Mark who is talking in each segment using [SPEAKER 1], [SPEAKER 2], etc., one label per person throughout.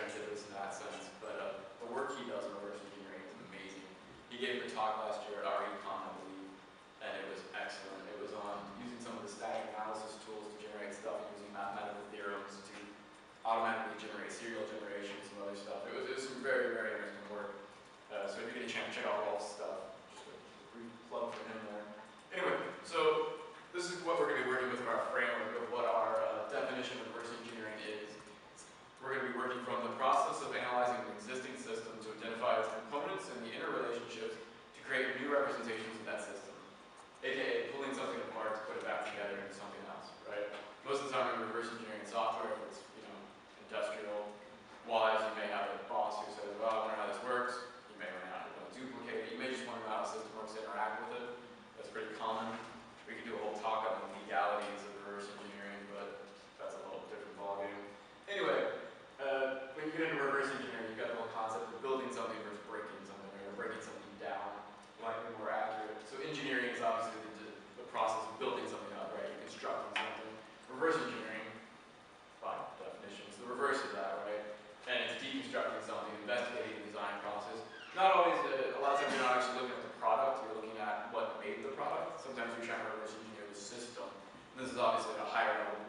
[SPEAKER 1] serendipitous in that sense, but the work he does in reverse engineering is amazing. He gave a talk last year at our econ, I believe, and it was excellent. It was on using some of the static analysis tools to generate stuff and using mathematical theorems to automatically generate serial generation, some other stuff. It was some very, very interesting work. So if you get a chance, check out Rolf's stuff. Just a brief plug for him there. Anyway, so this is what we're going to be working with our framework of what our definition of reverse engineering is. We're going to be working from the process of analyzing an existing system to identify its components and the interrelationships to create new representations of that system, aka pulling something apart to put it back together into something else, right? Most of the time in reverse engineering software, if it's industrial-wise, you may have a boss who says, well, I wonder how this works. You may run out of duplicate it. You may just wonder how a system works to interact with it. That's pretty common. We could do a whole talk on the legalities of reverse engineering, but that's a whole different ballgame. Anyway, when you get into reverse engineering, you've got the whole concept of building something versus breaking something, or breaking something down, likely more accurate. So engineering is obviously the process of building something up, right? You're constructing something. Reverse engineering, by definition, is the reverse of that, right? And it's deconstructing something, investigating the design process. Not always, a lot of times you're not actually looking at the product, you're looking at what made the product. Sometimes you're trying to reverse engineer the system. And this is obviously at a higher level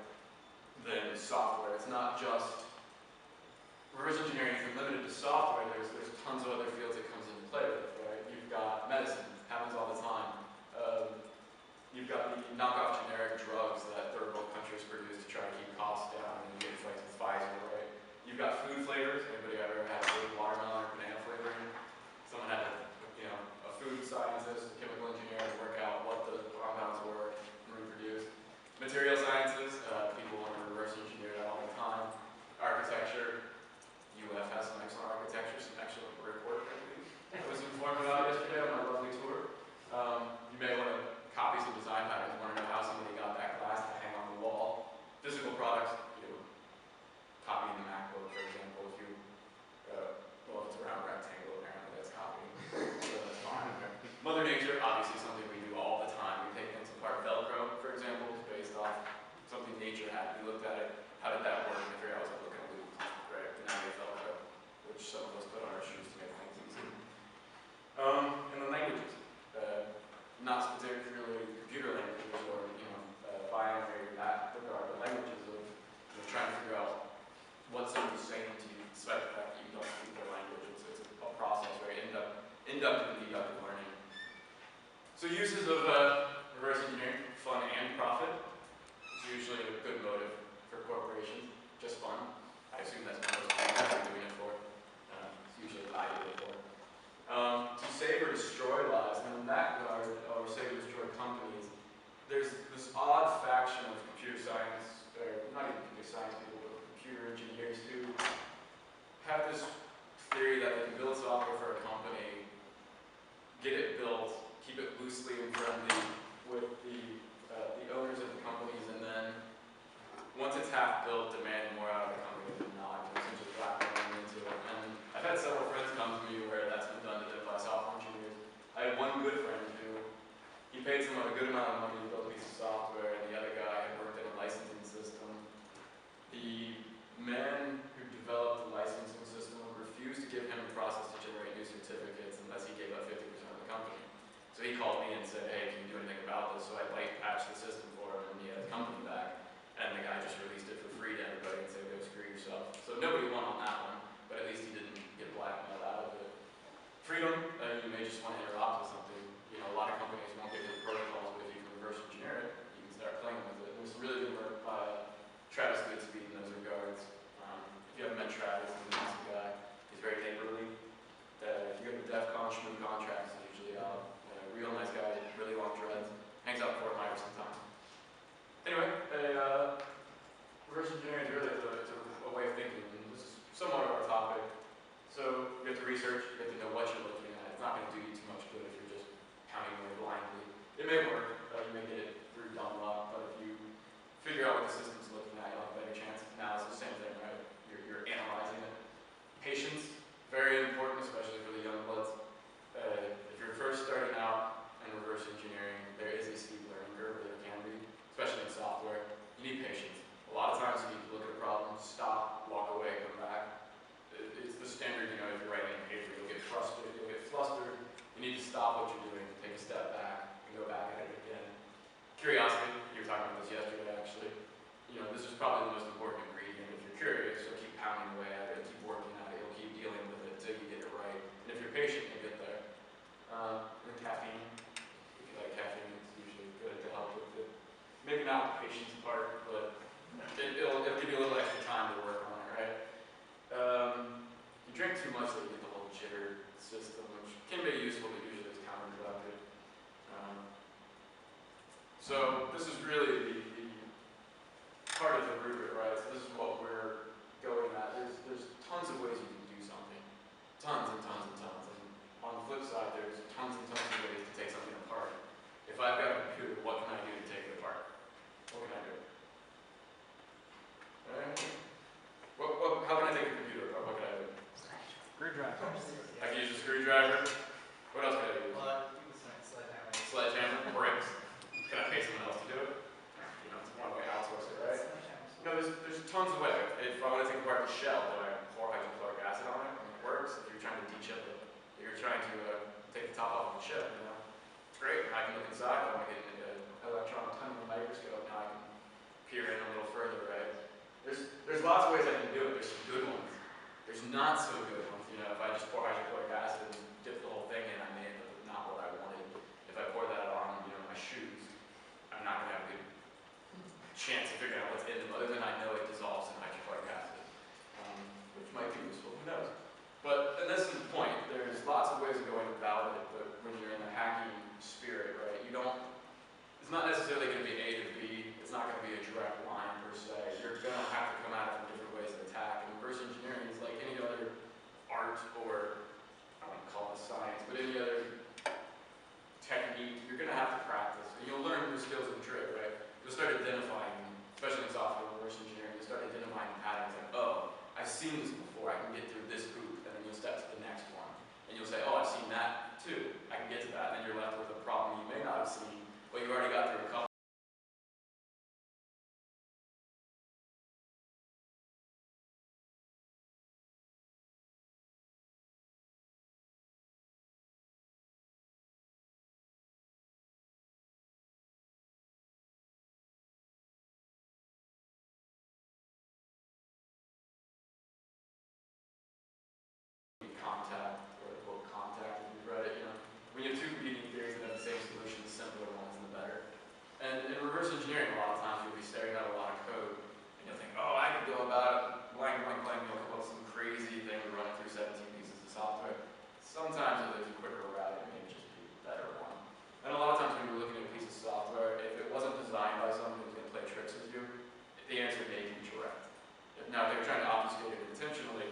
[SPEAKER 1] than software. It's not just, reverse engineering isn't limited to software, there's tons of other fields it comes into play with, right? You've got medicine, happens all the time. You've got the knockoff generic drugs that third world countries produce to try to keep costs down, and you get fights with Pfizer, right? You've got food flavors. Anybody ever had a watermelon or banana flavoring? Someone had a food scientist, a chemical engineer to work out what the compounds were and reproduce. Material sciences, people want to reverse engineer that all the time. Architecture, UF has some excellent architecture, some excellent brickwork, I believe. I was informed about yesterday on my lovely tour. You may want to copy some design patterns, want to know how somebody got that glass to hang on the wall. Physical products, copying the MacBook, for example, if you, well, if it's around a rectangle, apparently that's copying, so that's fine. Mother Nature, obviously something we do all the time. We take things apart. Velcro, for example, is based off something nature had. We looked at it, how did that work, and figured out it was like looking at loop, right? And now we have Velcro, which some of us put on our shoes to make things easy. And then languages. Not particularly computer languages or, binary in that regard, but languages of trying to figure out what somebody's saying to you, despite the fact that you don't speak their language. It's a process, right? Inductive and deductive learning. So uses of reverse engineering, fun and profit. It's usually a good motive for corporations, just fun. I assume that's what most people are doing it for. It's usually what I do it for. To save or destroy lives, and in that regard, or save or destroy companies, there's this odd faction of computer science, or not even computer science people, but computer engineers who have this theory that they can build software for a company, get it built, keep it loosely and friendly with the owners of the companies, and then once it's half built, demand more out of the company than not, and essentially blackmailing into it. And I've had several friends come to me where that's been done to them by software engineers. I had one good friend who, he paid someone a good amount of money to build a piece of software, and the other guy had worked in a licensing system. The man who developed the licensing system refused to give him the process to generate new certificates unless he gave up 50% of the company. So he called me and said, hey, can you do anything about this? So I patched the system for him, and he had his company back. And the guy just released it for free to everybody and said, go screw too much that you get the whole jitter system, which can be useful, but usually is counterproductive. So this is really the part of the rubric, right? So this is what we're going at. There's tons of ways you can do something. Tons and tons and tons. And on the flip side, there's tons and tons of ways to take something apart. If I've got a computer, what can I do to take it apart? What can I do? How can I take a computer apart? What can I do?
[SPEAKER 2] Screwdriver.
[SPEAKER 1] I can use a screwdriver. What else can I use? Sledgehammer. Bricks. Can I pay someone else to do it? You know, it's one way to outsource it, right? No, there's tons of ways. If I want to take apart the shell, then I pour hydrochloric acid on it, and it works. If you're trying to de-chip it, if you're trying to take the top off of the chip, you know, it's great. I can look inside. I want to get an electron tunneling microscope. Now I can peer in a little further, right? There's lots of ways I can do it. There's some good ones. There's not so good ones. You know, if I just pour hydrochloric acid and dip the whole thing in, I may end up with not what I wanted. If I pour that on, you know, my shoes, I'm not going to have a good chance of figuring out what's in them, other than I know it dissolves in hydrochloric acid, which might be useful. Who knows? And this is the point. There's lots of ways of going about it, but when you're in the hacking spirit, right, you don't. It's not necessarily going to be A to B. It's not going to be a direct line per se. You're going to have to come at it from different ways of attack. And reverse engineering is like any other art or, I don't want to call it science, but any other technique. You're going to have to practice. And you'll learn new skills of the trade, right? You'll start identifying, especially in software reverse engineering, you'll start identifying patterns like, oh, I've seen this before. I can get through this hoop. And then you'll step to the next one. And you'll say, oh, I've seen that too. I can get to that. And then you're left with a problem you may not have seen, but you already got through a couple. Contact, or the quote contact, if you've read it, you know. When you have two competing theories that have the same solution, the simpler one is the better. And in reverse engineering, a lot of times you'll be staring at a lot of code, and you'll think, oh, I can go about it, blank, blank, blank, you'll come up with some crazy thing to run it through 17 pieces of software. Sometimes there's a quicker route, it may just be a better one. And a lot of times when you're looking at a piece of software, if it wasn't designed by someone who's going to play tricks with you, the answer may be correct. Now, if they're trying to obfuscate it intentionally,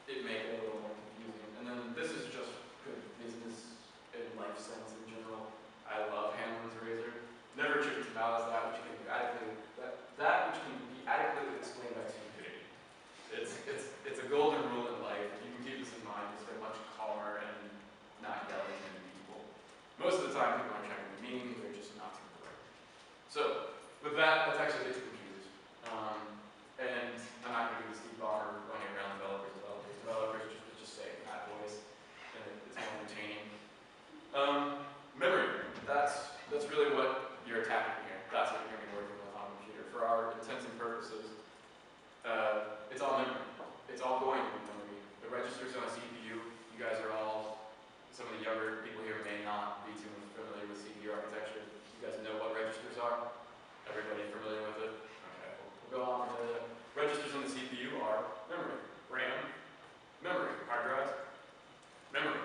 [SPEAKER 1] it may get a little more confusing. And then this is just good business and life sense in general. I love Hanlon's razor. Never attribute to malice that which can be adequately explained by stupidity. It's a golden rule in life. If you can keep this in mind, you'll stay much calmer and not yelling at people. Most of the time, people aren't trying to be mean; they're just not too polite. So, with that, let's actually get to computers. And I'm not going to do the Steve Ballmer running around developers. Developers just say bad voice, and it's more entertaining. Memory, that's really what you're attacking here. That's what you're going to be working with on a computer. For our intents and purposes, it's all memory. It's all going to be memory. The registers on a CPU, you guys are all, some of the younger people here may not be too familiar with CPU architecture. You guys know what registers are? Everybody familiar with it? Okay, we'll go on. The registers on the CPU are memory, RAM, memory, hard drives, memory.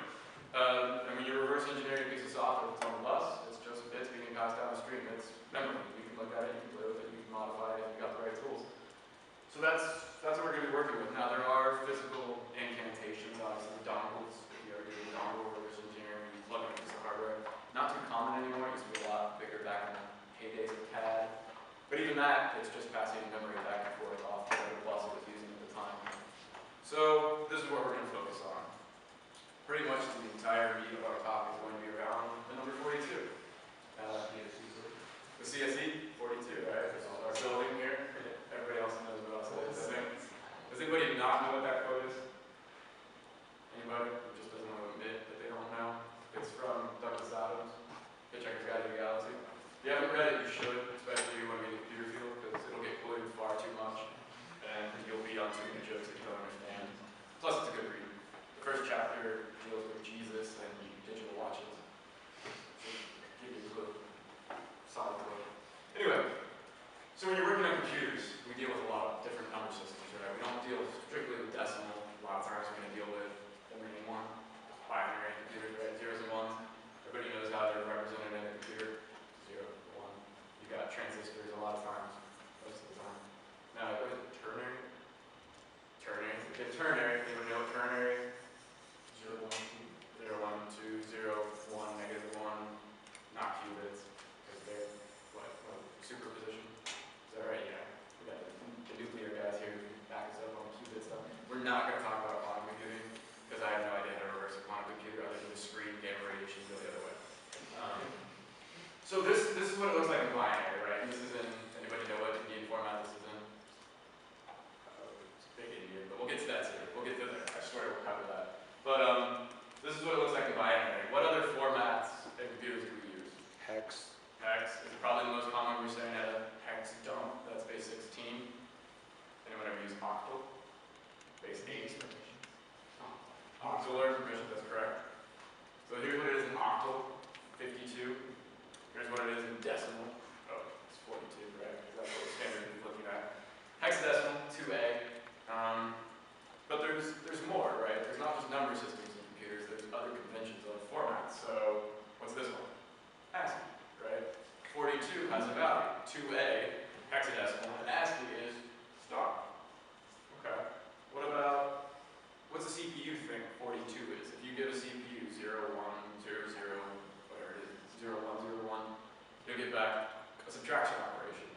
[SPEAKER 1] And when you reverse engineer a piece of software that's on the bus, it's just bits being passed down the stream. It's memory. You can look at it, you can play with it, you can modify it if you've got the right tools. So that's what we're going to be working with. Now there are physical incantations, obviously dongles. If you ever do a dongle reverse engineering, you plug in a piece of hardware. Not too common anymore. It used to be a lot bigger back in the heydays of CAD. But even that, it's just passing memory back and forth off whatever bus it was using at the time. So this is what we're going to focus on. Pretty much the entire meat of our talk is going to be around the number 42. The CSE, 42, right? This is our building here. Everybody else knows what else it is, I think. Does anybody not know what that code is? Anybody who just doesn't want to admit that they don't know? It's from Douglas Adams, Hitchhiker's Guide to the Galaxy. If you haven't read it, you should, especially when you're in the computer field, because it'll get quoted far too much, and you'll be on too many jokes that you don't understand. Plus, it's a good read. you have ternary, anybody know what ternary? 0, 1, 2, 0, 1, 2, 0, 1, negative 1, not qubits, because they're, what, superposition? Is that right? Yeah. We got the nuclear guys here who can back us up on qubit stuff. We're not going to talk about quantum computing, because I have no idea how to reverse a quantum computer other than the screen gamma radiation go the other way. So this is what it looks like in binary, right? And this is in, anybody know what Indian format this is in? It's big Indian, but we'll get to that soon. We'll get to that. I swear we'll cover that. But this is what it looks like in binary. What other formats in computers do we use?
[SPEAKER 2] Hex.
[SPEAKER 1] Hex is probably the most common. We're saying at a hex dump. That's base 16. Anyone ever use octal? Base 8. Octal or permission, that's correct. So here's what it is in octal, 52. Here's what it is in decimal. Oh, it's 42, right? That's what we're standard is looking at. Hexadecimal, 2A. But there's more, right? There's not just number systems in computers, there's other conventions of formats. So what's this one? ASCII, right? 42 has a value, 2A, hexadecimal, and ASCII is star. Okay. What about, what's a CPU think 42 is? If you give a CPU 0, 1, 0, 0, whatever it is, 0, 1, 0, 1, you'll get back a subtraction operation.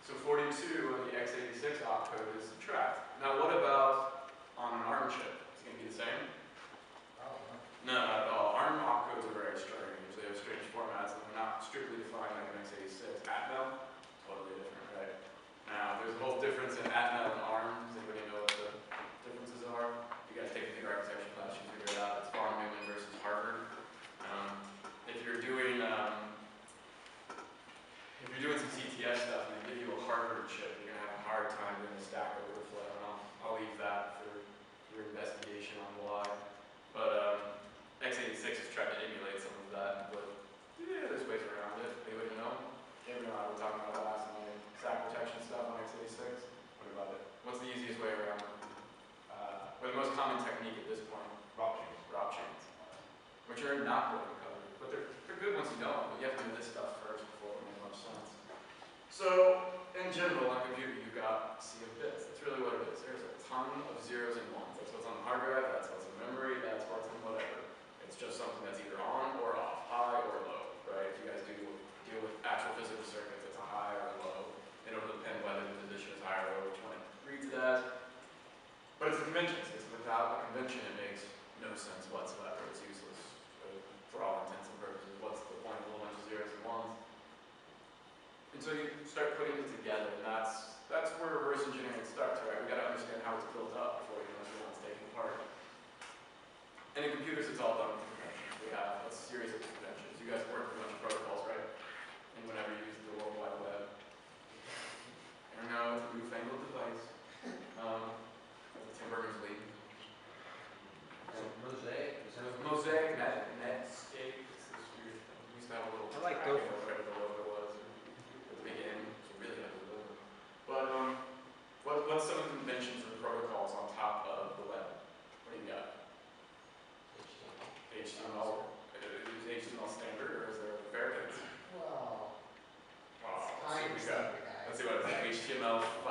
[SPEAKER 1] So 42 on the x86 opcode is subtract. Now what about on an ARM chip? Is it going to be the same? No, not at all. ARM opcodes are very strange. They have strange formats and they're not strictly defined like an x86. Atmel, totally different, right? Now there's a whole difference in Atmel and ARM. Does anybody know what the differences are? You guys take the architecture class, you figure it out. It's von Neumann versus Harvard. If you're doing some CTF stuff and they give you a Harvard chip, you're gonna have a hard time doing the Stack Overflow. And I'll leave that for your investigation on why. But x86 has tried to emulate some of that, but yeah, there's ways around it. Anybody know? Cameron and I were talking about last night. Stack protection stuff on x86. What about it? What's the easiest way around it? Or the most common technique at this point?
[SPEAKER 3] Rob chains.
[SPEAKER 1] Rob chains. Which are not going to cover. But they're good once you know them, but you have to do this stuff first before it makes much sense. So, in general, on a computer, you've got C of bits. That's really what it is. There's a ton of zeros and ones. That's what's on the hard drive, that's what's in memory, that's what's in whatever. It's just something that's either on or off, high or low, right? If you guys deal with actual physical circuits, it's a high or a low. It'll depend whether the position is high or low, which one it reads it as. But it's a convention system. Without a convention, it makes no sense whatsoever. It's useless for all intents and purposes. What's the point of a whole bunch of zeros and ones? And so you start putting it together, and that's where reverse engineering starts, right? We got to understand how it's built up before we can understand what's taken apart. And in computers, it's all done with conventions. We have a series of conventions. You guys work with a bunch of protocols, right? And whenever you use the World Wide Web, I know it's a newfangled device. Tim Berners-Lee.
[SPEAKER 3] Mosaic.
[SPEAKER 1] Mosaic, Netscape. It's this weird thing. We used to have a little.
[SPEAKER 2] I like
[SPEAKER 1] dragon
[SPEAKER 2] those.
[SPEAKER 1] or whatever the logo was. At the beginning, it's a really ugly logo. But what's some of the conventions and protocols on top of the web? What do you got? HTML. Is HTML standard or is there variants?
[SPEAKER 4] Well,
[SPEAKER 1] Let's see what it is. HTML5,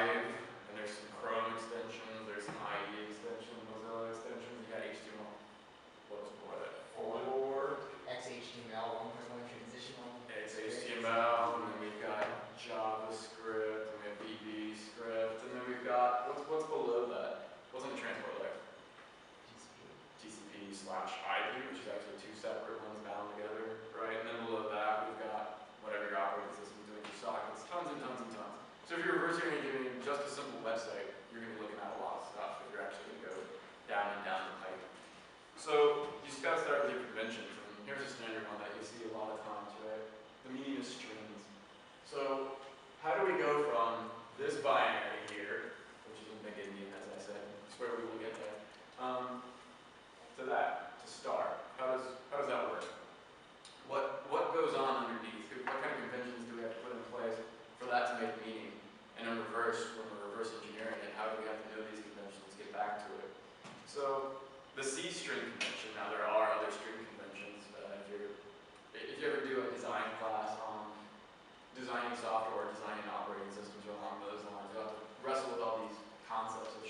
[SPEAKER 1] and there's some Chrome extensions, there's some IE extensions, Mozilla extensions. You got HTML. What was before that? 4.
[SPEAKER 4] XHTML 1.1 transitional.
[SPEAKER 1] XHTML, and then we've got JavaScript, and we have VB script, and then we've got what's below that? What's on the transport layer? TCP/IP, which is actually two separate ones bound together, right? And then below that, we've got whatever your operating system is doing for sockets, tons and tons and tons. So if you're reversing engineering just a simple website, you're going to be looking at a lot of stuff if you're actually going to go down and down the pipe. So you just got to start with your conventions, and here's a standard one that you see a lot of times, right? The meaning of strings. So how do we go from this binary here, which is in big Indian, as I said, it's where we will get there, to that, to star? How does that work? What goes on underneath? What kind of conventions do we have to put in place for that to make meaning? And in reverse, when we're reverse engineering it, how do we have to know these conventions to get back to it? So the C string convention, now there are other string conventions. If you ever do a design class on designing software or designing operating systems or along those lines, you have to wrestle with all these concepts of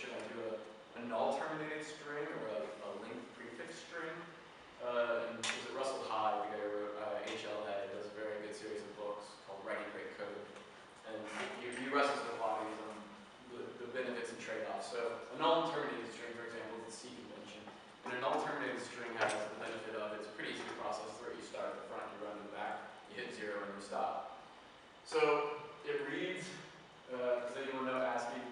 [SPEAKER 1] a null and terminated string, for example, is the C convention. And a null terminated string has the benefit of it's pretty easy to process through. You start at the front, you run to the back, you hit 0, and you stop. So it reads, does anyone know ASCII?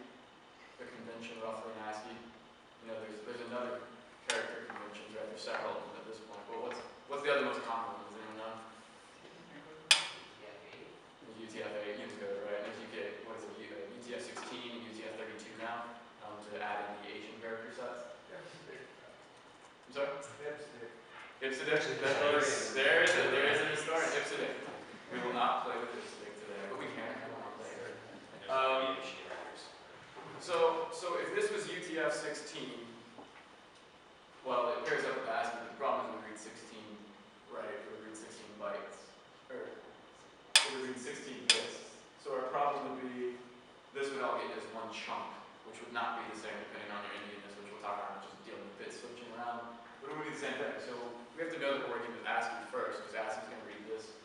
[SPEAKER 1] The convention roughly in ASCII? You know, there's another character conventions, right? There's several of them at this point. But what's the other most common one? Does anyone know? UTF-8, Unicode, right? There's UK, what is it, UTF-16, UTF-32 now, to add in the Asian character sets. I'm sorry? IPSID. There is a historian, IPSID. We will not play with IPSID today, but we can come on later. So if this was UTF-16, well, it pairs up with ASCII, but the problem is it would read 16, right? It would read 16 bytes. Or it would read 16 bits. So our problem would be, this would all get as one chunk, which would not be the same depending on your Indianness, which we'll talk about, just dealing with bits switching around. But it would be the same thing. So we have to know that we're working with ASCII first, because ASCII is going to read this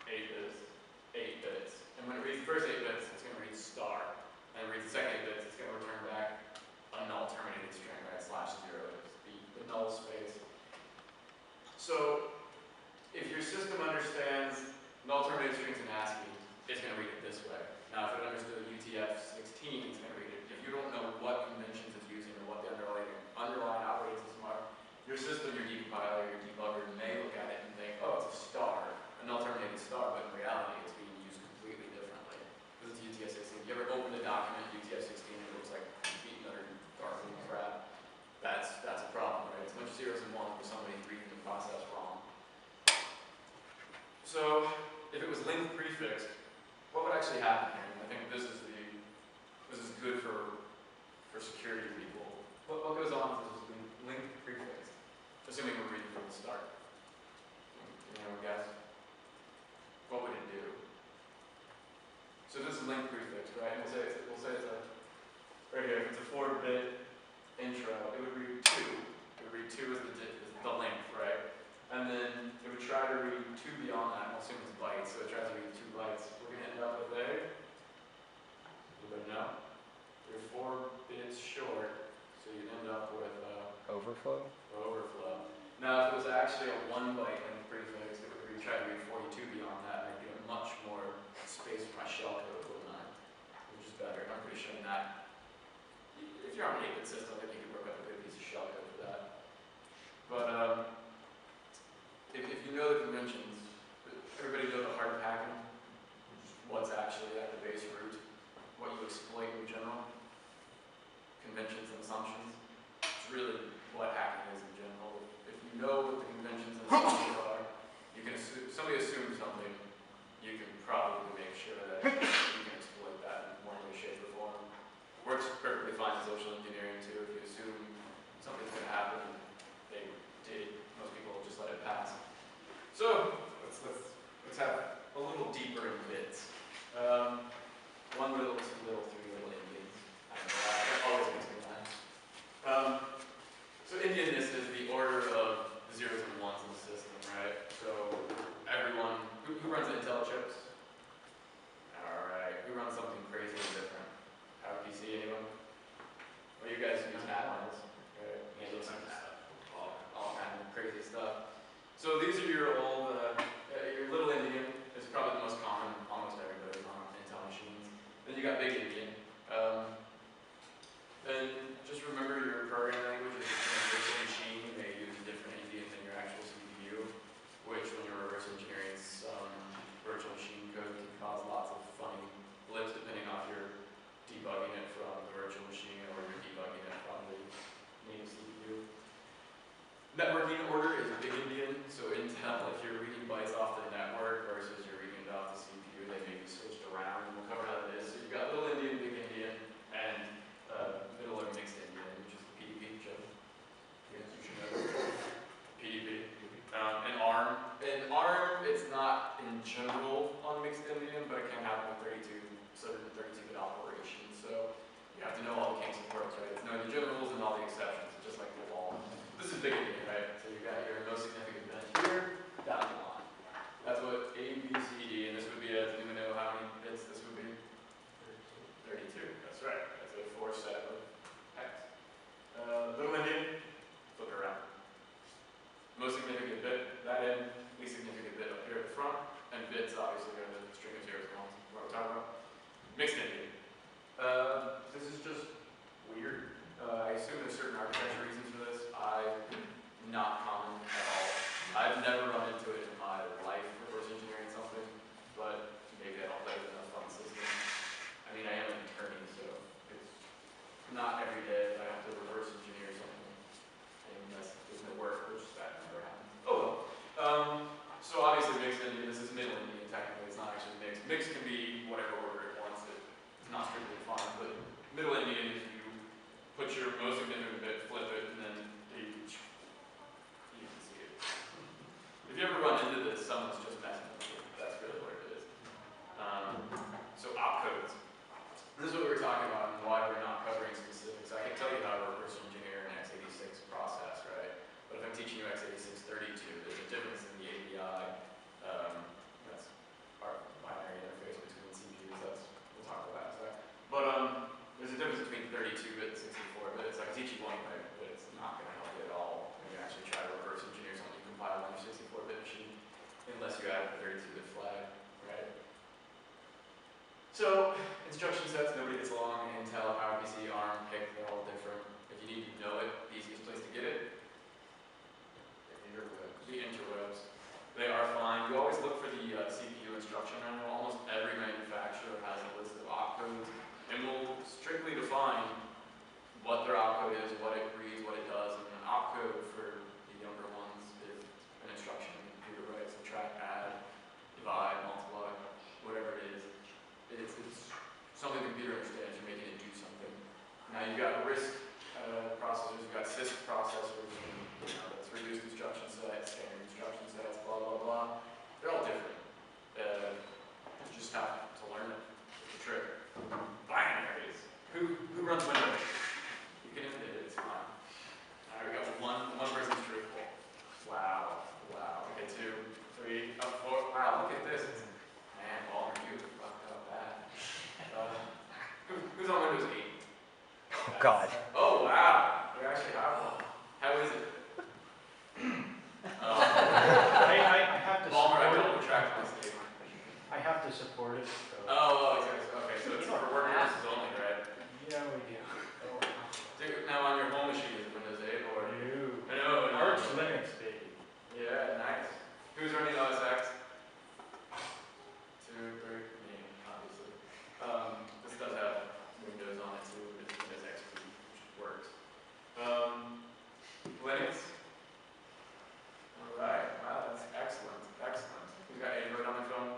[SPEAKER 1] 8 bits. And when it reads the first 8 bits, it's going to read star. And it reads the second 8 bits, it's going to return back a null terminated string, right? /0 is the null space. So if your system understands null terminated strings in ASCII, it's going to read it this way. Now, if it understood UTF-16, it's going to read it. If you don't know what conventions it's using or what the underlying operating system are, your system, your decompiler, your debugger may look at it and think, oh, it's a star, a null terminated star, but in reality, it's being used completely differently. This is UTF-16. If you ever open a document, UTF-16, it looks like beating under garden crap. That's a problem, right? It's a bunch of zeros and ones with somebody reading the process wrong. So if it was linked prefixed, what would actually happen here? And I think this is good for security people. What goes on if this is linked prefixed? Assuming we're reading from the start. Can anyone guess? What would it do? So this is linked prefixed, right? And we'll say it's a right here. If it's a 4-bit intro, it would read 2. It would read 2 as the length, right? And then it would try to read 2 beyond that. We'll assume it's bytes, so it tries to read 2 bytes. We're going to end up with anybody know? You're 4 bits short, so you'd end up with
[SPEAKER 2] overflow.
[SPEAKER 1] Now, if it was actually a 1-byte length prefix, it would try to read 42 beyond that, and I'd get much more space for my shellcode, wouldn't I? Which is better. I'm pretty sure that if you're on an 8-bit system, I think you could work up a good piece of shellcode for that. But if you know the conventions, everybody know the hard packing, which is what's actually at the base root, what you exploit in general, conventions and assumptions. It's really what hacking is in general. If you know what the conventions and assumptions are, you can assume, somebody assumes something, you can probably make sure that you can exploit that in one way, shape, or form. Works perfectly fine in social engineering too. If you assume something's going to happen, they did. Most people will just let it pass. So let's have a little deeper in bits. 1 little, 2 little, 3 little Indians. I know that always makes me laugh. So Indianness is the order of the zeros and ones in the system, right? So everyone who runs Intel chips. All right, who runs something crazy and different? PowerPC, anyone? Well, you guys use add-ons, right? All kind of crazy stuff. So these are your old, your little Indian is probably the most common, almost everybody's on Intel machines. Then you got big Indian. Then just remember your programming language is in a virtual machine. You may use a different Indian than your actual CPU, which when you're reverse engineering some virtual machine code can cause lots of funny blips depending on if you're debugging it from the virtual machine or you're debugging it from the native CPU. Networking order is big Indian, so Intel, if you're not common at all. I've never run into it in my life, reverse engineering something, but maybe I don't live in a fun system. I mean, I am an attorney, so it's not every day that I have to reverse engineer something. And that's there's no work, which that never happens. Oh well. So obviously mixed Indian, this is middle Indian technically, it's not actually mixed. Mixed can be whatever order it wants it. It's not strictly defined, but middle Indian is you put your most significant bit, flip it, and then you can see it. If you ever run into this, someone's just messing with you. That's really what it is. So opcodes. This is what we were talking about and why we're not covering specifics. I can tell you how to reverse engineer an x86 process, right? But if I'm teaching you x86 32, there's a difference in the API. That's our binary interface between CPUs. We'll talk about that. But there's a difference between 32-bit and 64-bit. So I can teach you one way, but it's not going to help you at all when you actually try to reverse engineer something you compiled on your 64-bit machine, unless you add a 32-bit flag, right? So instruction sets, nobody gets along. Intel, PowerPC, ARM, PIC, they're all different. If you need to know it, the easiest place to get it, the interwebs. They are fine. You always look for the CPU instruction manual. Almost every manufacturer has a list of opcodes and will strictly define what their opcode is, what it reads, what it does. And an opcode for the younger ones is an instruction in the computer, right? Subtract, add, divide, multiply, whatever it is. It's something the computer understands. You're making it do something. Now you've got RISC processors, you've got CISC processors, and, that's reduced instruction sets, standard instruction sets, blah, blah, blah. They're all different. You just have to learn it. It's a trick. Binaries. Who runs Windows? You can admit it, it's fine. All right, we got one person's truthful. Wow. Okay, 2, 3, up 4. Wow, look at this. Man, Balmer, you fucked up bad. Who's on Windows 8?
[SPEAKER 2] Oh, God.
[SPEAKER 1] Oh, wow. We actually have one. How is it?
[SPEAKER 3] I have to
[SPEAKER 1] Balmer, I
[SPEAKER 3] support
[SPEAKER 1] don't
[SPEAKER 3] it.
[SPEAKER 1] retract my statement.
[SPEAKER 3] I have to support it. So.
[SPEAKER 1] Okay, so it's for work purposes only, right?
[SPEAKER 3] Yeah, we do.
[SPEAKER 1] Now on your home machine, is it Windows 8 or?
[SPEAKER 3] No. Arch Linux, baby.
[SPEAKER 1] Yeah, nice. Who's running OS X? 2, 3, me, obviously. This does have Windows on it too, but it's Windows XP, which works. Linux? Alright, wow, that's excellent. Who's got Android on their phone?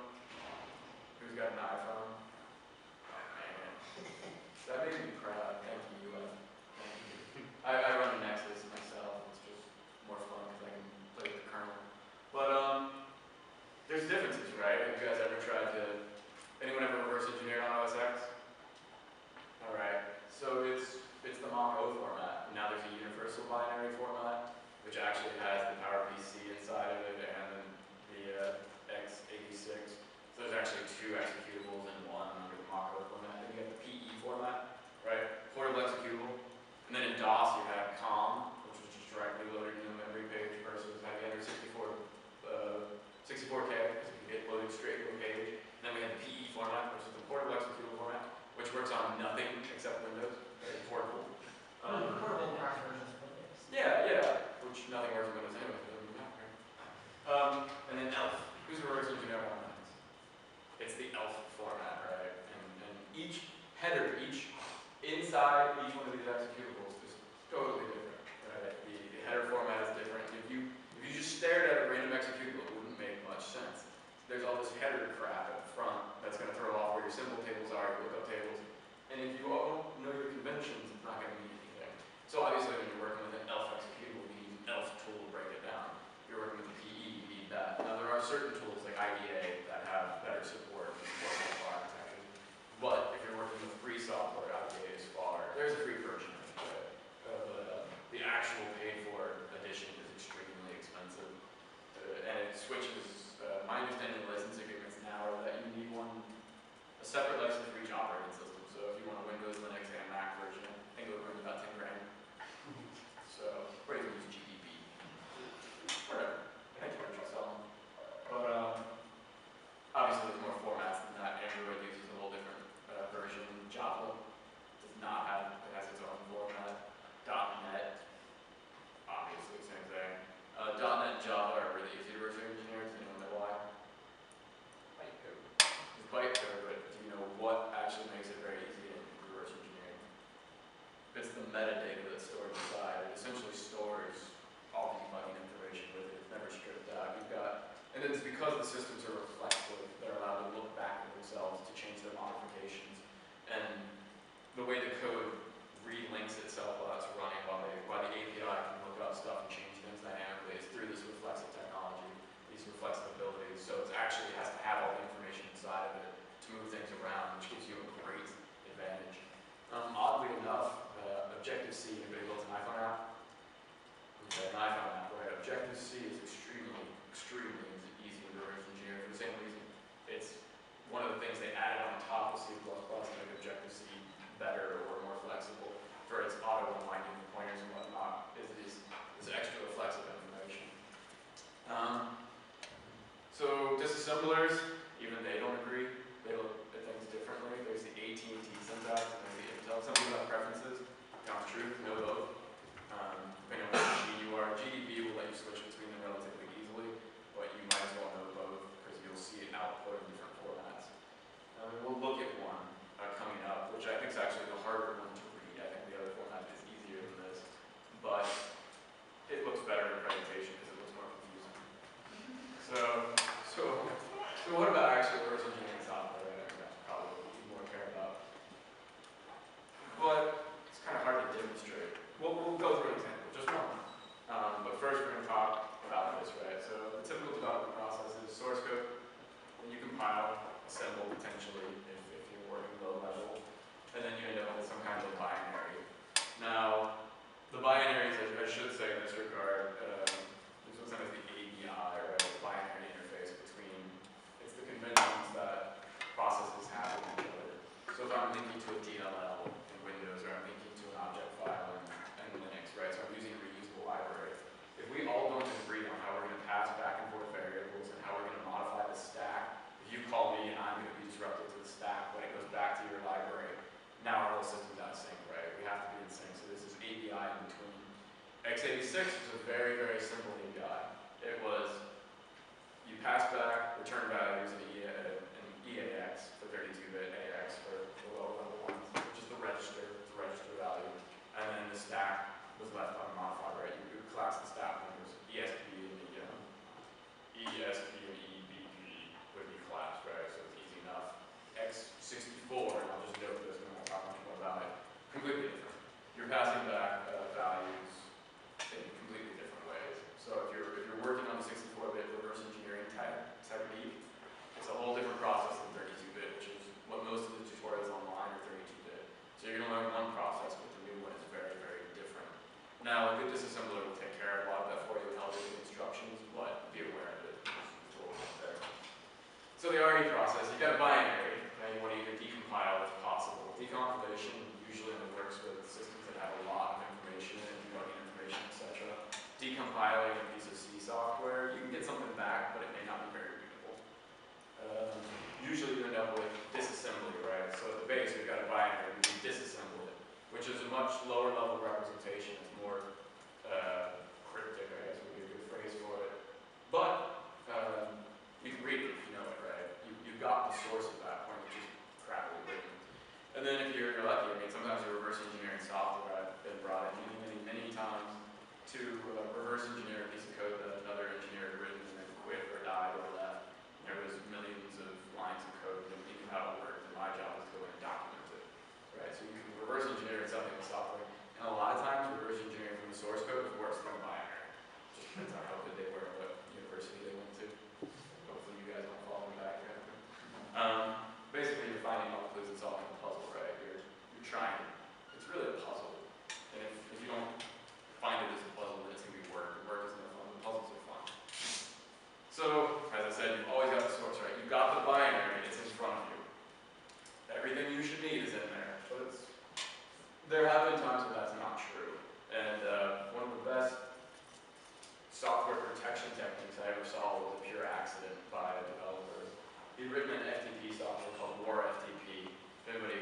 [SPEAKER 1] Who's got an iPhone? Oh man. That made me proud. Thank you, UF. Thank you. I run a Nexus myself. It's just more fun because I can play with the kernel. But there's differences, right? Have you guys ever tried to? Anyone ever reverse engineer on OS X? All right. So it's the Mach-O format. Now there's a universal binary format, which actually has the PowerPC inside of it and then the x86. So there's actually 2 executables in one under the Mach-O format. Then you have the PE format, right? Portable executable. And then in DOS you have COM, which was just directly loaded into a memory page versus having under 64K, because you can get loaded straight to a page. And then we have the PE format, which is the portable executable format, which works on nothing except Windows. Very portable.
[SPEAKER 4] Portable crash versions of Windows.
[SPEAKER 1] Yeah, which nothing works on Windows anyway, so it doesn't even matter. And then ELF. Who's a reverse engineer on Linux? It's the ELF format, right? And each header, inside each one of these executables is totally different, right? The header format is different. If you just stared at a random executable, it wouldn't make much sense. There's all this header crap at the front that's going to throw off where your symbol tables are, your lookup tables. And if you all know your conventions, it's not going to mean anything. So obviously when you're working with an ELF executable, you need an ELF tool to break it down. If you're working with a PE, you need that. Now there are certain tools like IDA that have better support for multiple architectures. But if you're working with free software, IDA is far. There's a free version of it, but the actual paid-for edition is extremely expensive. And it switches, my understanding of license agreements now are that you need a separate license for each operating system. So if you want a Windows, Linux, and Mac version, I think it would run about 10 grand. So, or you can use GDB. Whatever. I think you're selling. But obviously there's more formats than that. Android uses a whole different version. Java does not have, it has its own format. .NET, obviously same thing. because the systems are reflexive, they're allowed to look back at themselves to change their modifications. And the way the code relinks itself while it's running, while the API can look up stuff and change things dynamically, is through this reflexive technology, these reflexive abilities. So it actually has to have all the information inside of it to move things around, which gives you a great advantage. Oddly enough, Objective-C, anybody built an iPhone app? Okay, an iPhone app, right? Objective-C is extremely easy to reverse engineer for the same reason. It's one of the things they added on top of C++ to make Objective-C better or more flexible for its auto unwinding pointers and whatnot, is extra reflexive information. So disassemblers, even they don't agree. They look at things differently. There's the AT&T syntax and there's the Intel. Some people have preferences. Telling the truth, know both. Depending on what machine you are, GDB will let you switch between them relatively easily, but you might as well know both because you'll see it output in different formats. We'll look at one coming up, which I think is actually the harder one to read. I think the other format is easier than this, but it looks better in presentation because it looks more confusing. So what about actual reverse engineering software? I think that's probably what you more care about. But it's kind of hard to demonstrate. We'll go through an example, just one. But first we're going to talk about this, right? So the typical development process is source code, then you compile, assemble potentially if you're working low level, and then you end up with some kind of binary. Now, the binaries, I should say in this regard, this was known as the ABI, right? The binary interface between, it's the conventions that processes have with each other. So if I'm linking to a DLL in Windows, or I'm linking to an object file in Linux, right? So I'm using a reusable library. If we all don't agree on how we're going to pass back and forth variables and how we're going to modify the stack, if you call me and I'm going to be disrupted to the stack when it goes back to your library, now our whole system's out of sync, right? We have to be in sync. So this is API in between. x86 was a very simple API. It was, you pass back return values in EAX for 32-bit, AX for low level ones, which is the register value. And then the stack was left unmodified, right? You would class the stack numbers, ESP and ESP and EBP would be classed, right? So it's easy enough. x64, and I'll just note this, and we'll talk much more about it, completely different. You're passing back values in completely different ways. So if you're working on a 64-bit reverse engineering technique, it's a whole different process than 32-bit, which is what most of the tutorials online are 32-bit. So you're going to learn one process, but the new one is very different. Now, a good disassembler will take care of a lot of that for you and help you with instructions, but be aware of it. There. So the RE process, you got a binary, and you want to either decompile if possible. Decompilation usually only works with systems that have a lot of information and debugging information, etc. Decompiling a piece of C software, you can get something back, but it may not be very readable. Usually you end up with disassembly, right? So at the base we've got a binary, we can disassemble it, which is a much lower level representation. It's more cryptic, I guess would be a good phrase for it. But you can read it if you know it, right? You've got the source at that point, which is crappily written. And then if you're lucky, I mean, sometimes your reverse engineering software, I've been brought in many times to reverse engineer a piece of code that another engineer had written and then quit or died or left. There was millions of lines of code and you knew how it worked, and my job was to go in and document it. Right? So you can reverse engineer something with software. And a lot of times reverse engineering from the source code is worse than binary. Just depends on how good they were and what university they went to. Hopefully you guys don't fall in the back here. Basically you're finding all the clues and solving the puzzle, right? You're trying. It's really a puzzle. And if you don't find it as a puzzle, then it's going to be work. Work is no fun. The puzzles are fun. So, as I said, you've always got the source, right? You've got the binary. It's in front of you. Everything you should need is in there. But there have been times when that's not true. And one of the best software protection techniques I ever saw was a pure accident by a developer. He'd written an FTP software called War FTP. If anybody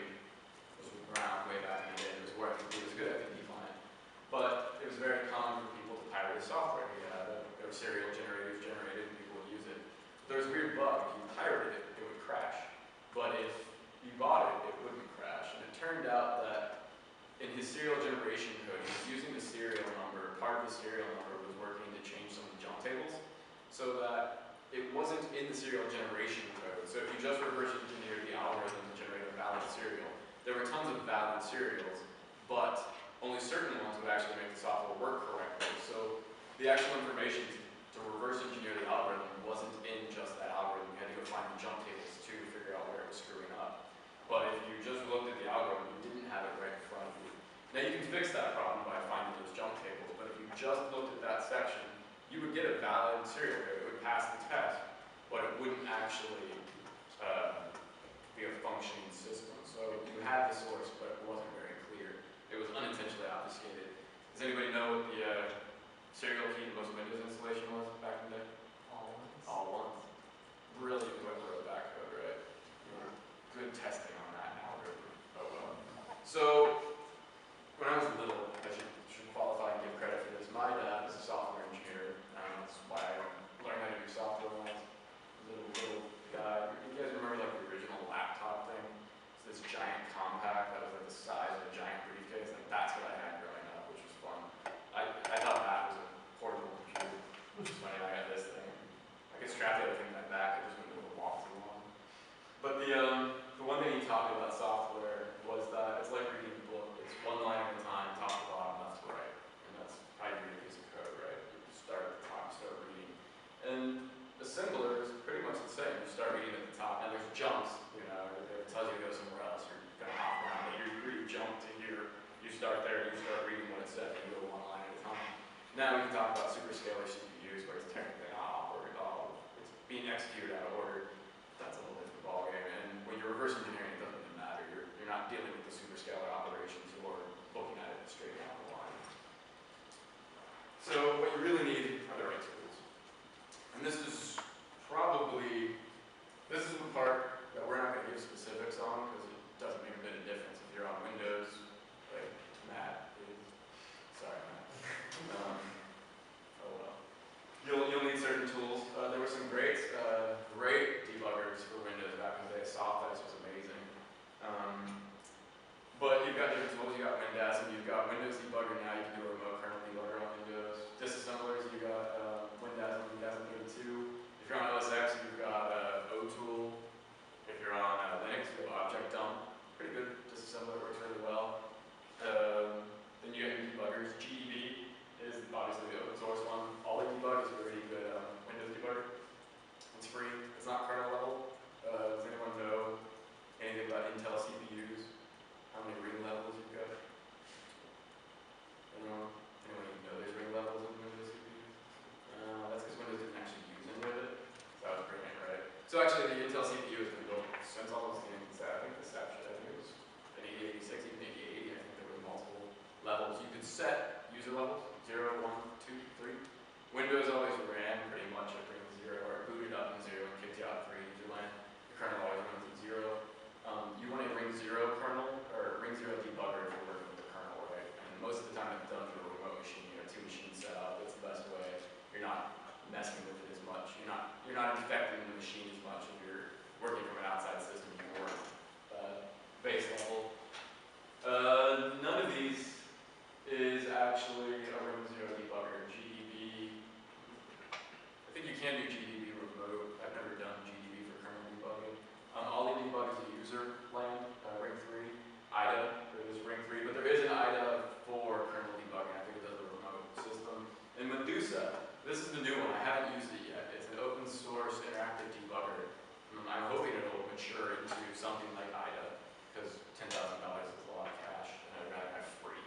[SPEAKER 1] was around way back in the day, it was War FTP. It was a good FTP client. But it was very common for people to pirate his software. There were serial generators generated and people would use it. There was a weird bug. If you pirated it, it would crash. But if you bought it, it wouldn't crash. And it turned out that in his serial generation code, he was using the serial number. Part of the serial number was working to change some of the jump tables so that it wasn't in the serial generation code. So if you just reverse engineered the algorithm to generate a valid serial, there were tons of valid serials, but only certain ones would actually make the software work correctly. So the actual information to reverse engineer the algorithm wasn't in just that algorithm. You had to go find the jump tables too to figure out where it was screwing up. But if you just looked at the algorithm, you didn't have it right in front of you. Now you can fix that problem by finding those jump tables, but if you just looked at that section, you would get a valid serial code. It would pass the test, but it wouldn't actually be a functioning system. So you had the source, but it wasn't very clear. It was unintentionally obfuscated. Does anybody know what the serial key in most Windows installation was back in the day? All ones. Brilliant whoever wrote that code, right? Good testing on that algorithm. Oh well. So when I was little, I should qualify and give credit for this. My dad was a software engineer. That's why I learned how to do software when I was a little guy. You guys remember like the original laptop thing? It's this giant compact that was like the size of a giant briefcase. Like that's what I had growing up, which was fun. I thought that was a portable computer. Which is funny, I got this thing. I could strap the other thing to my back. I just wouldn't be able to walk too long. But the one thing he taught me about software was that it's like reading a book. It's one line at a time, top to bottom, left to right. And that's how you read a piece of code, right? You start at the top, start reading. And assembler is pretty much the same. You start reading at the top, and there's jumps, you know, if it tells you to go somewhere else, you're going to hop around. But you jump to here, you start there, you start reading what it says, and you go one line at a time. Now we can talk about superscalar CPUs, where it's technically not operating at all. It's being executed out of order. That's a whole different ballgame. And when you're reverse engineering, it doesn't even matter. You're not dealing with the superscalar operations, you're looking at it straight down the line. So what you really need are the right tools. And this is the part that we're not going to give specifics on because it doesn't make a bit of difference if you're on Windows, like Matt is. Sorry, Matt. Oh well. You'll need certain tools. There were some great debuggers for Windows back in the day. Sawyer was amazing. But you've got different tools. You've got Wiens, and you've got Windows debugger now. You can do a remote kernel debugger on Windows. Disassemblers, you've got Wiens and Wiens 32. If you're on OS X, you've got O-Tool. If you're on Linux, you have Object Dump. Pretty good disassembler, works really well. Then you have your debuggers. GDB is obviously the open source one. All the debug is a really good Windows debugger. It's free. It's not kernel level. Does anyone know anything about Intel CPUs? How many ring levels you've got? Anyone even know there's ring levels in Windows CPUs? That's because Windows didn't actually use any of it. So that was brilliant, right? So actually the Intel CPU has been built since almost the inception. I think it was an 8086, even 8080. I think there were multiple levels. You could set user levels, 0, 1, 2, 3. Windows always ran pretty much at ring 0, or it booted up in 0 and kicked you out for user land. The kernel always runs at 0. You want a ring 0 kernel, or ring 0 debugger if you're working with the kernel, right? And most of the time it's done through a remote machine. You have 2 machines set up. It's the best way. You're not messing with it as much. You're not infecting the machine as much if you're working from an outside system. You work base level. None of these is actually a ring 0 debugger. GDB. I think you can do GDB remote. I've never done GDB for kernel debugging. All the debug is a user land, ring 3. IDA, there is ring 3, but there is an IDA for kernel debugging. I think it does a remote system. And Medusa, this is the new one. I haven't used it yet. It's an open source interactive debugger. I'm hoping it'll mature into something like IDA, because $10,000 is a lot of cash, and I'd rather have free.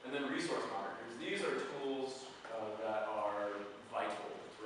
[SPEAKER 1] And then resource monitors. These are tools that are vital to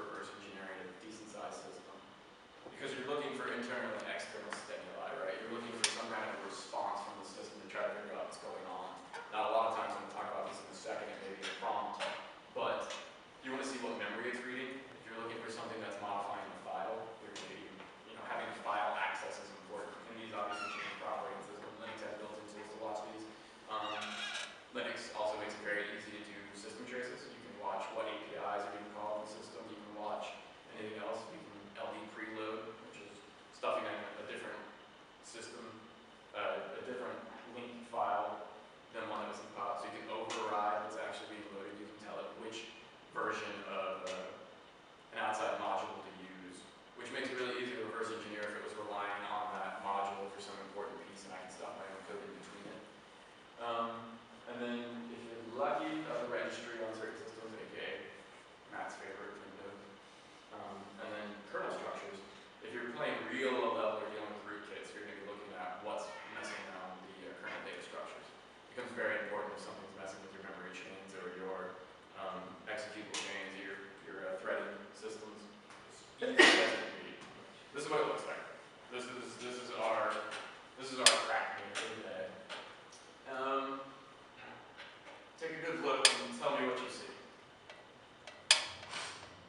[SPEAKER 1] take a good look and tell me what you see.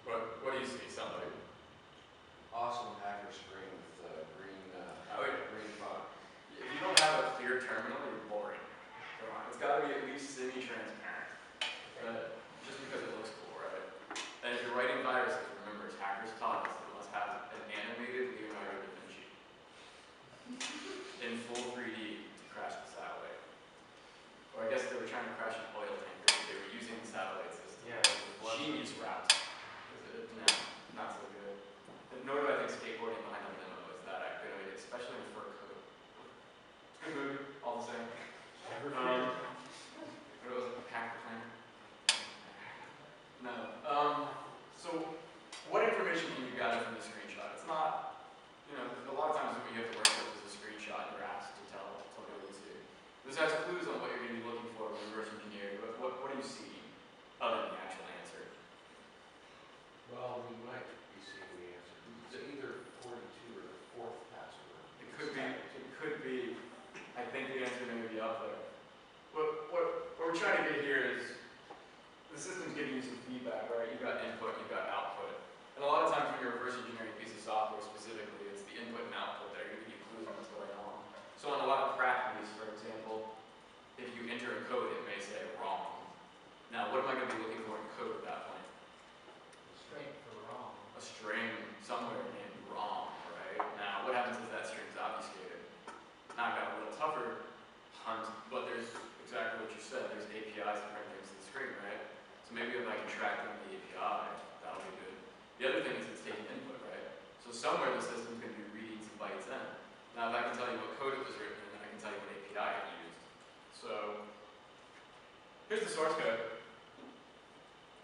[SPEAKER 1] What do you see, somebody?
[SPEAKER 2] Awesome hacker screen with green green font.
[SPEAKER 1] If you don't have a clear terminal, you're boring. Come on, it's got to be at least semi-transparent. Just because it looks cool, right? And if you're writing viruses, remember, hackers taught us that it must have an animated Leonardo da Vinci in full 3D to crash the satellite. Or I guess they were trying to crash an oil tanker, but they were using the satellite system.
[SPEAKER 3] Yeah.
[SPEAKER 1] Genius route. No, not so good. Nor do I think skateboarding behind a limo is that good idea, especially in fur coat. It's a good movie, all the same. What was it, Hacker Plan? No. So, what information can you gather from the screenshot? It's not, a lot of times what you have to work with is a screenshot and you're asked to tell me what you see. This has clues on what you're going to be looking for when reverse engineering, but what do you see other than the actual answer?
[SPEAKER 2] Well, we might be seeing the answer. It's either 42 or the fourth password.
[SPEAKER 1] It could be. I think the answer may be up there. What we're trying to get here is the system's giving you some feedback, right? You've got input, you've got output. And a lot of times when you're reverse engineering a piece of software specifically, it's the input and output that are going to give you clues on what's going on. So on a lot of crack keys, for example, if you enter a code, it may say wrong. Now, what am I going to be looking for in code at that point?
[SPEAKER 4] Straight for wrong.
[SPEAKER 1] A string somewhere named wrong, right? Now, what happens if that string's obfuscated? Now I've got a little tougher hunt, but there's exactly what you said. There's APIs to bring things to the screen, right? So maybe if I can track them in the API, that'll be good. The other thing is it's taking input, right? So somewhere the system's going to be reading some bytes in. Now, if I can tell you what code it was written in, then I can tell you what API it used. So here's the source code.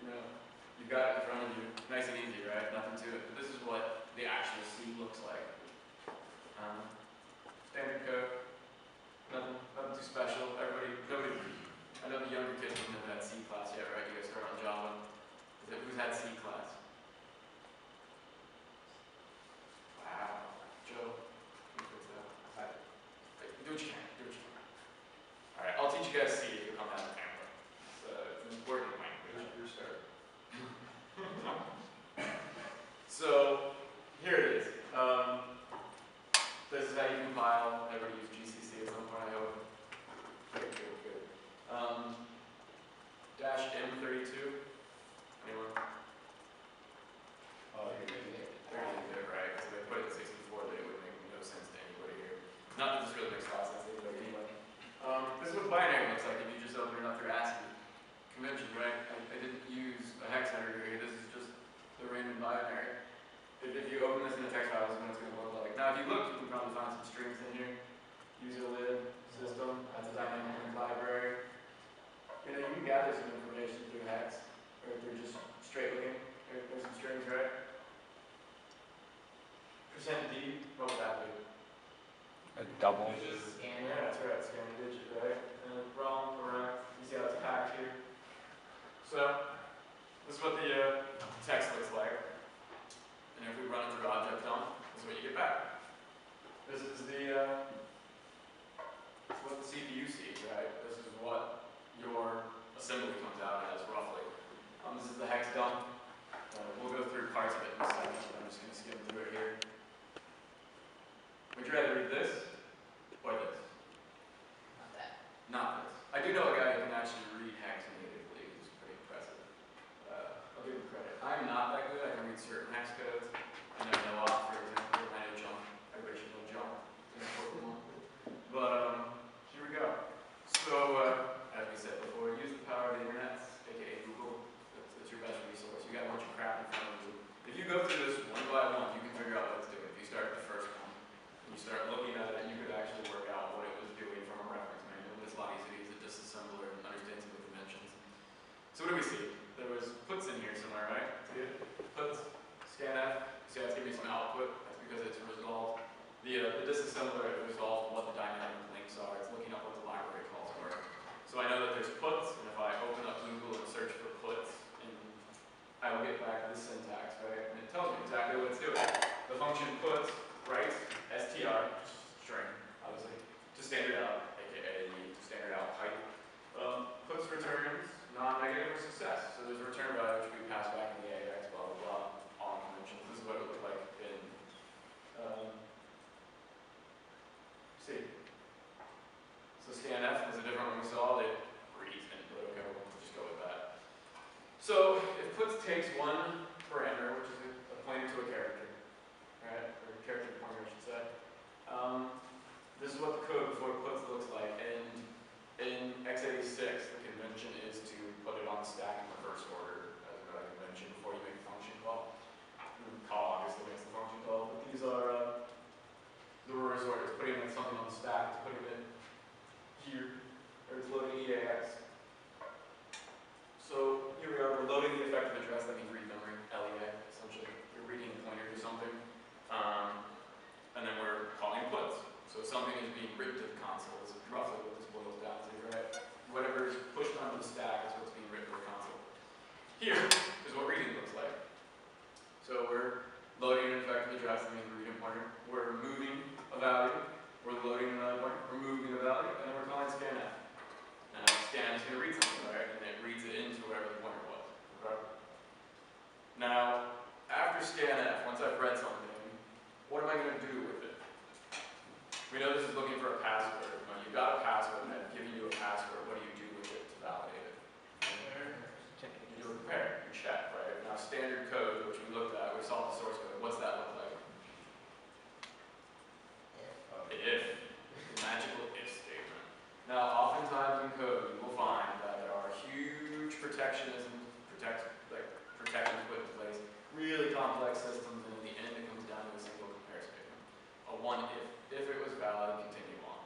[SPEAKER 1] You've got it in front of you, nice and easy, right? Nothing to it. But this is what the actual C looks like. Standard code. Nothing too special. Nobody. I know the younger kids wouldn't have had C class yet, right? You guys start on Java. Who's had C class? Wow, Joe. You fix that. Do what you can. Do what you can. All right, I'll teach you guys C if you come down to camera. It's an important language.
[SPEAKER 2] Your start.
[SPEAKER 1] So here it is. This is how you compile. Everybody use GCC at some point, I hope. Good. Dash M32. Anyone?
[SPEAKER 2] Oh,
[SPEAKER 1] 32-bit, right? Because if they put it in 64-bit, it would make no sense to anybody here. Not that this really makes a lot of sense to anybody anyway. This is what binary looks like if you just open it up through ASCII convention, right? I didn't use a hex editor here. This is just the random binary. If you open this in a text file, this is what it's going to look like. Now, if you look, you can probably find some strings in here. User lib, system, that's a dynamic link library. You can gather some information through hex, or through just straight looking. There's some strings, right? %D, what would that be?
[SPEAKER 5] A double.
[SPEAKER 4] Scan.
[SPEAKER 1] Yeah, that's right, scan a digit, right? And wrong, correct. You see how it's packed here? So, this is what the text looks like. And if we run it through object dump, this is what you get back. This is what the CPU sees, right? This is what your assembly comes out as, roughly. This is the hex dump. We'll go through parts of it in a second, but I'm just going to skim through it here. Would you rather read this or this? takes one parameter, which is a pointer to a character, right? Or a character pointer, I should say. This is what the code before puts looks like, and in x86, the convention is to put it on the stack in reverse order, as a convention, before you make a function call. The call obviously makes the function call, but these are the reverse order. It's putting something on the stack, it's putting it here, or it's loading EAX. So here we are, we're loading the effective address, that means read memory, LEA, essentially. You're reading a pointer to something. And then we're calling puts. So something is being written to the console, is roughly what this boils down to, right? Whatever is pushed onto the stack is what's being written to the console. Here is what reading looks like. So we're loading an effective address, that means read a pointer. We're moving a value, we're loading another pointer, we're moving a value, and then we're calling scanf. Now scan is going to read something, right? And it reads it into wherever the pointer was. Okay? Now, after scanf, once I've read something, what am I going to do with it? We know this is looking for a password. When you've got a password and I've given you a password, what do you do with it to validate it? You do a compare, you check, right? Now standard code, which we looked at, we saw the source code. What's that look like? If. The magical if statement. Now oftentimes in code, you will find that there are huge protections put in place, really complex systems, and in the end it comes down to a single compare statement. A one if it was valid, continue on.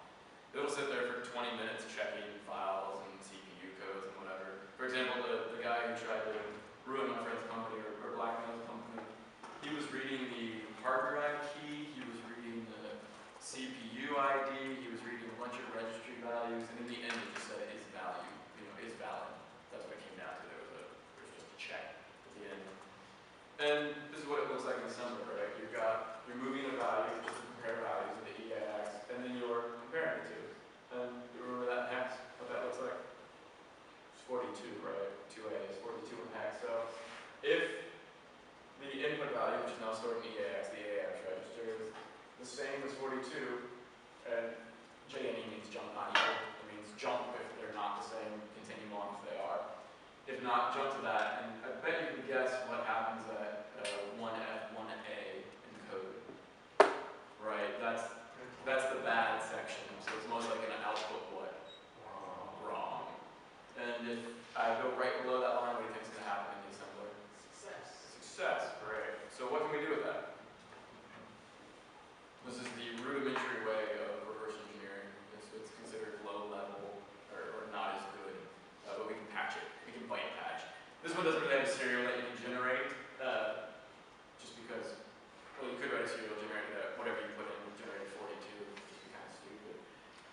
[SPEAKER 1] It'll sit there for 20 minutes checking files and CPU codes and whatever. For example, the guy who tried to ruin my friend's company or blackmail his company, he was reading the hard drive key, he was reading the CPU ID, he was reading a bunch of registry values, and in the end it just said is value, is valid. That's what it came down to. There was just a check at the end. And this is what it looks like in assembly, right? You're moving a value, just to compare values of the EAX, and then you're comparing the two. And you remember that hex, what that looks like? It's 42, right? 2A is 42 in hex. So if the input value, which is now stored in EAX, the EAX register, is the same as 42, and JNE means jump, not equal. It means jump if they're not the same, continue on if they are. If not, jump to that, and I bet you can guess what happens at 1F, 1A in code. Right, that's the bad section, so it's most like an output what? Wrong. And if I go right below that line, what do you think is going to happen in the assembler? Success, right. So what can we do with that? This is the rudimentary way of reverse engineering. It's considered low level or not as good, but we can patch it. We can byte patch. This one doesn't really have a serial that you can generate, just because, well, you could write a serial generator that whatever you put in would generate 42, which would be kind of stupid.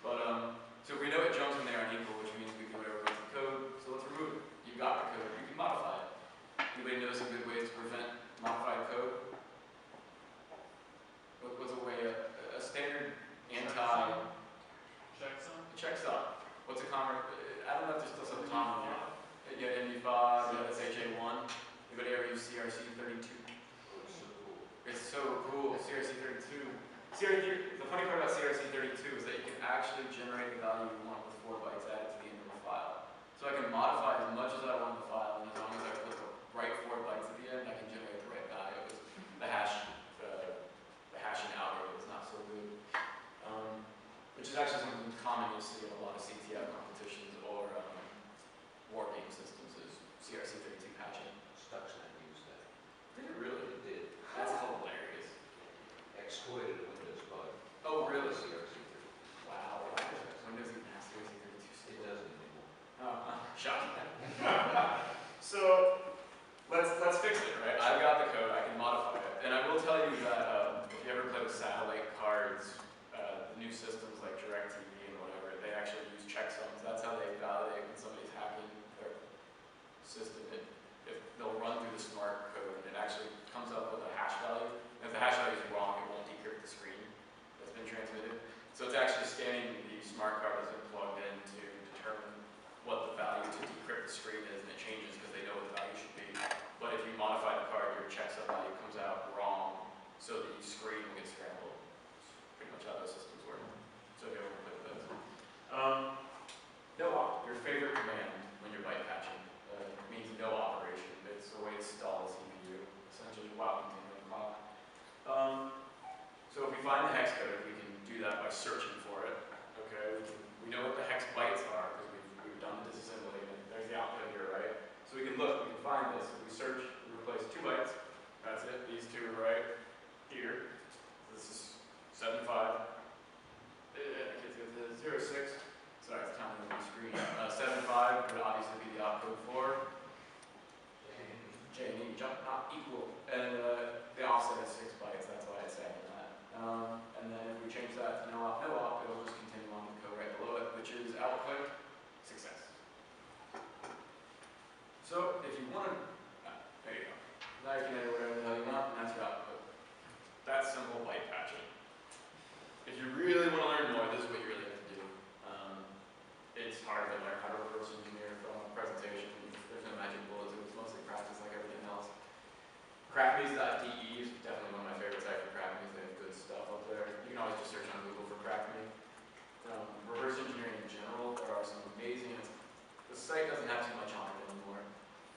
[SPEAKER 1] But, so we know it jumps in there unequal, which means we can do whatever runs the code, so let's remove it. You've got the code, you can modify it. Anybody know some good ways to prevent modified code? What's a way, a standard checksum. What's a common, I don't know if there's still some common. You got MD5, you got SHA1. Anybody ever use CRC32? It's so cool, CRC32. The funny part about CRC32 is that you can actually generate the value you want with 4 bytes added to the end of the file. So I can modify as much as I want in the file, and as long as I put the right 4 bytes at the end, I can generate the right value. The hashing algorithm is not so good. Which is actually something common you'll see in a lot of CTF competitions or war game systems is CRC32 patching.
[SPEAKER 2] Stuxnet used that.
[SPEAKER 1] Did it really?
[SPEAKER 2] It did.
[SPEAKER 1] That's hilarious.
[SPEAKER 2] Exploited a Windows bug.
[SPEAKER 1] Oh, really?
[SPEAKER 2] CRC32.
[SPEAKER 1] Wow. Windows even has CRC32 still.
[SPEAKER 2] It doesn't anymore.
[SPEAKER 1] Oh, shocking. So let's fix it, right? I've got the code, I can modify it. And I will tell you that if you ever play with satellite cards, the new systems like DirecTV and whatever, they actually use checksums. That's how they validate when somebody's hacking their system. They'll run through the smart code and it actually comes up with a hash value. And if the hash value is wrong, it won't decrypt the screen that's been transmitted. So it's actually scanning the smart card that's been plugged in to determine what the value to decrypt the screen is, and it changes because they know what the value should be. But if you modify the card, your checksum value comes out wrong, so the screen will get scrambled. That's pretty much how those systems work. So if you ever play with those. No, site doesn't have too much on it anymore,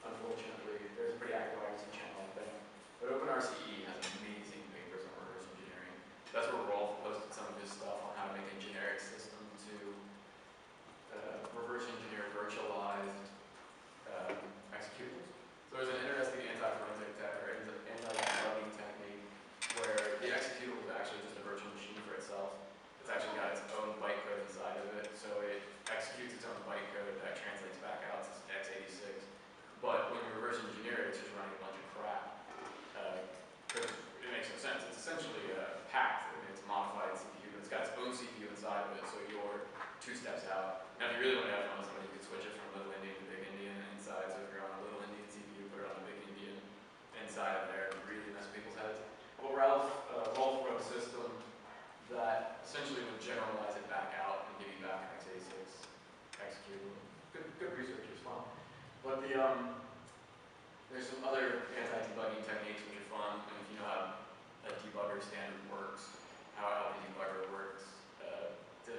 [SPEAKER 1] unfortunately. There's a pretty active IRC channel out there. But OpenRCE has amazing papers on reverse engineering. That's where Rolf posted some of his stuff on how to make a generic system to reverse engineer virtualized executables. So there's an interesting anti-forensic or anti-debugging technique where the executable is actually just a virtual machine for itself. It's actually got its own bytecode inside of it, so it executes its own bytecode that translates back out to x86. But when you reverse engineer it, it's just running a bunch of crap. Because it makes no sense. It's essentially packed in its modified CPU, but it's got its own CPU inside of it, so you're 2 steps out. Now, if you really want to have fun with somebody, you could switch it from Little Indian to Big Indian inside. So if you're on a Little Indian CPU, put it on a Big Indian inside of there and really mess with people's heads. Well, Rolf wrote a system that essentially would generalize it back out and give you back an x86 executable. Good research as well. But there's some other anti-debugging techniques which are fun, and if you know how a debugger standard works, how the debugger works, to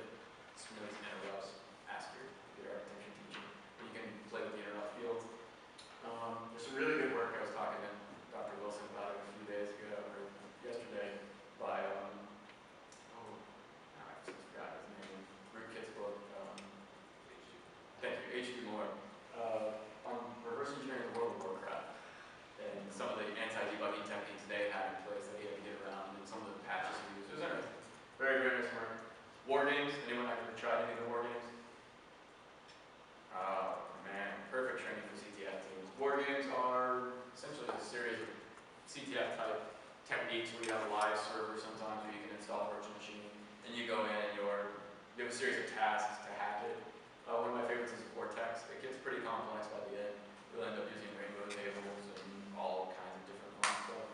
[SPEAKER 1] smooth interrupts, ask your architecture teacher. You can play with the interrupt fields. There's some really good work. I was talking to Dr. Wilson about it a few days ago, or yesterday, by I just forgot his name. Rootkit's book. Thank you, H.D. Moore. On reverse engineering the World of Warcraft and some of the anti-debugging techniques they had in place that he had to get around and some of the patches he used. It was interesting. Very, very nice work. War games. Anyone ever tried any of the war games? Oh man, perfect training for CTF teams. War games are essentially a series of CTF type techniques where you have a live server sometimes where you can install a virtual machine and you go in and you have a series of tasks to hack it. One of my favorites is Vortex. It gets pretty complex by the end. You'll end up using rainbow tables and all kinds of different fun stuff.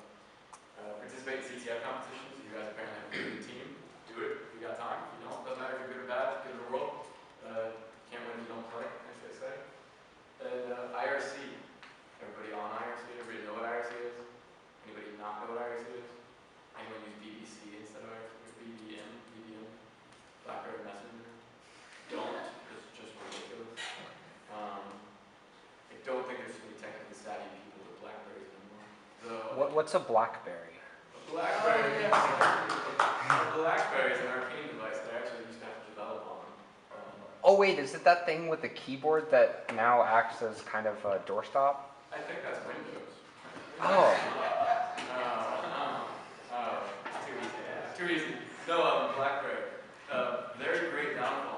[SPEAKER 1] Participate in CTF competitions. You guys apparently have a really good team. Do it if you got time. If you don't, doesn't matter if you're good or bad. Give it a roll. Can't win if you don't play, as they say. And IRC. Everybody on IRC? Everybody know what IRC is? Anybody not know what IRC is? Anyone use BBC instead of IRC? BBM? BlackBerry Messenger? Don't. It's just ridiculous. I don't think there's too many technically savvy people with Blackberries anymore.
[SPEAKER 5] What's a BlackBerry?
[SPEAKER 1] BlackBerry. BlackBerry is an arcane device that I actually used to have to develop on.
[SPEAKER 5] Oh wait, is it that thing with the keyboard that now acts as kind of a doorstop?
[SPEAKER 1] I think that's Windows.
[SPEAKER 5] Oh.
[SPEAKER 1] Too easy. No, BlackBerry. Very great downfall